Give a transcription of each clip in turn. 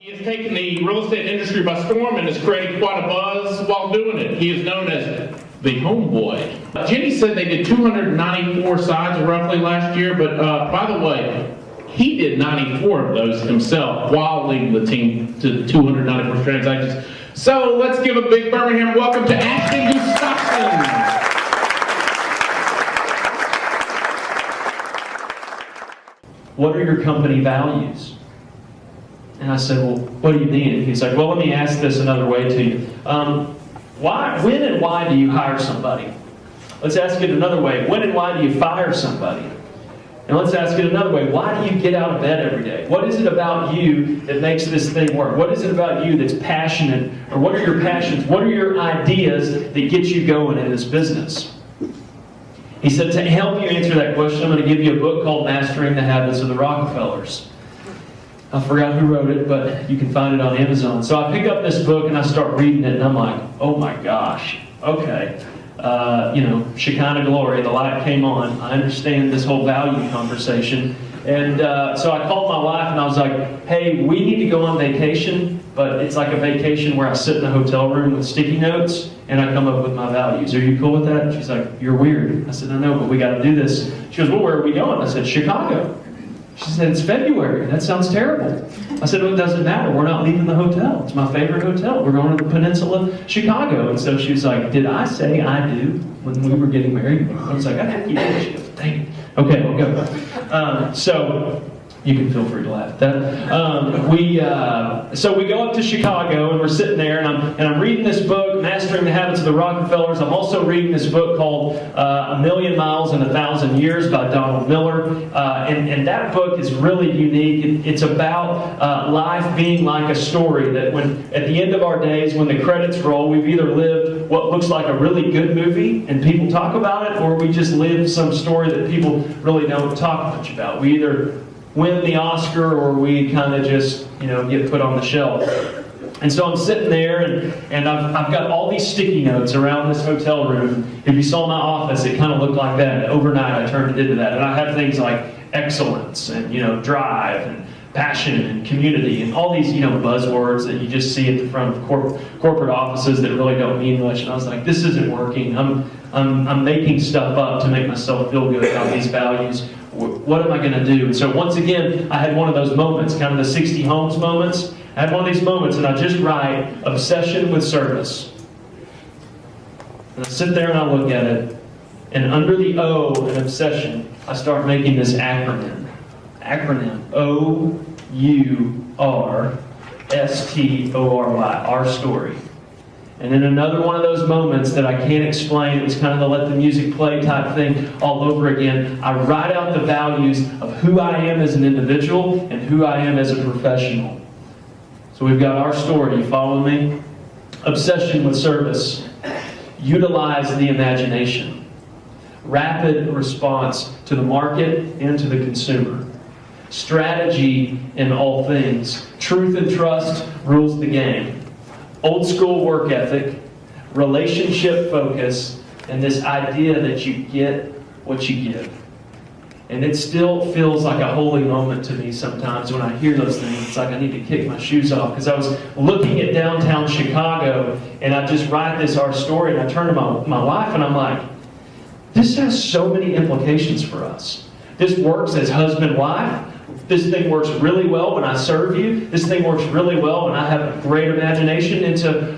He has taken the real estate industry by storm and has created quite a buzz while doing it. He is known as the homeboy. Genny said they did 294 sides roughly last year, but by the way, he did 94 of those himself while leading the team to 294 transactions. So let's give a big Birmingham welcome to Ashton. What are your company values? And I said, well, what do you mean? And he's like, well, let me ask this another way to you. When and why do you hire somebody? Let's ask it another way. When and why do you fire somebody? And let's ask it another way. Why do you get out of bed every day? What is it about you that makes this thing work? What is it about you that's passionate? Or what are your passions? What are your ideas that get you going in this business? He said, to help you answer that question, I'm going to give you a book called Mastering the Habits of the Rockefellers. I forgot who wrote it, but you can find it on Amazon. So I pick up this book and I start reading it, and I'm like, oh my gosh, okay. Shekinah glory, the light came on. I understand this whole value conversation. And so I called my wife and I was like, hey, we need to go on vacation, but it's like a vacation where I sit in a hotel room with sticky notes and I come up with my values. Are you cool with that? She's like, you're weird. I said, I know, but we got to do this. She goes, well, where are we going? I said, Chicago. She said, it's February. That sounds terrible. I said, well, it doesn't matter. We're not leaving the hotel. It's my favorite hotel. We're going to the Peninsula, Chicago. And so she was like, did I say I do when we were getting married? I was like, I think you did. She goes, dang it. Okay, we'll go. So you can feel free to laugh at that. So we go up to Chicago and we're sitting there and I'm reading this book, Mastering the Habits of the Rockefellers. I'm also reading this book called A Million Miles in 1,000 Years by Donald Miller. And that book is really unique. It's about life being like a story, that when at the end of our days, when the credits roll, we've either lived what looks like a really good movie and people talk about it, or we just lived some story that people really don't talk much about. We either win the Oscar or we kind of just, get put on the shelf. And so I'm sitting there and I've got all these sticky notes around this hotel room. If you saw my office, it kind of looked like that. Overnight, I turned it into that. And I have things like excellence and, drive and passion and community and all these, buzzwords that you just see at the front of corporate offices that really don't mean much. And I was like, this isn't working. I'm making stuff up to make myself feel good about these values. What am I going to do? And so once again, I had one of those moments, kind of the 60 homes moments. I had one of these moments and I just write, obsession with service. And I sit there and I look at it, and under the O in obsession, I start making this acronym. O-U-R-S-T-O-R-Y, our story. And then another one of those moments that I can't explain, it was kind of the let the music play type thing all over again. I write out the values of who I am as an individual and who I am as a professional. So we've got our story, you follow me? Obsession with service. Utilize the imagination. Rapid response to the market and to the consumer. Strategy in all things. Truth and trust rules the game. Old school work ethic, relationship focus, and this idea that you get what you give. And it still feels like a holy moment to me sometimes when I hear those things. It's like I need to kick my shoes off, because I was looking at downtown Chicago and I just write this our story, and I turn to my wife and I'm like, this has so many implications for us. This works as husband-wife. This thing works really well when I serve you. This thing works really well when I have a great imagination into,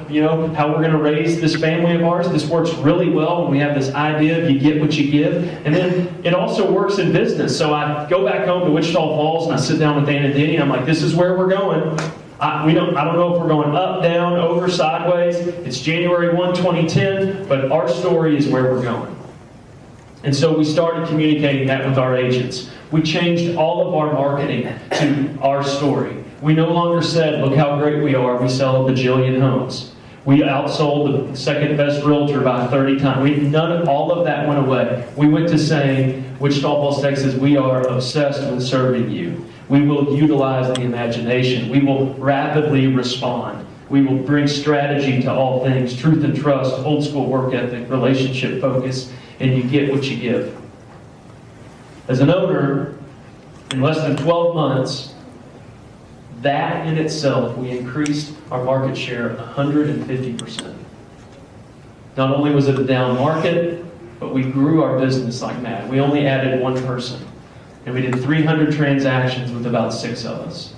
how we're going to raise this family of ours. This works really well when we have this idea of you get what you give. And then it also works in business. So I go back home to Wichita Falls and I sit down with Dan and Denny and I'm like, this is where we're going. I don't know if we're going up, down, over, sideways. It's January 1, 2010, but our story is where we're going. And so we started communicating that with our agents. We changed all of our marketing to our story. We no longer said, look how great we are, we sell a bajillion homes. We outsold the second best realtor by 30 times. All of that went away. We went to saying, Wichita Falls, Texas, we are obsessed with serving you. We will utilize the imagination. We will rapidly respond. We will bring strategy to all things, truth and trust, old school work ethic, relationship focus, and you get what you give. As an owner, in less than 12 months, That in itself, we increased our market share 150%. Not only was it a down market, but we grew our business like mad. We only added one person. And we did 300 transactions with about 6 of us.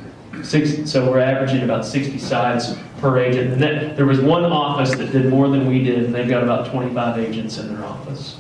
So we're averaging about 60 sides per agent. And then there was one office that did more than we did, and they've got about 25 agents in their office.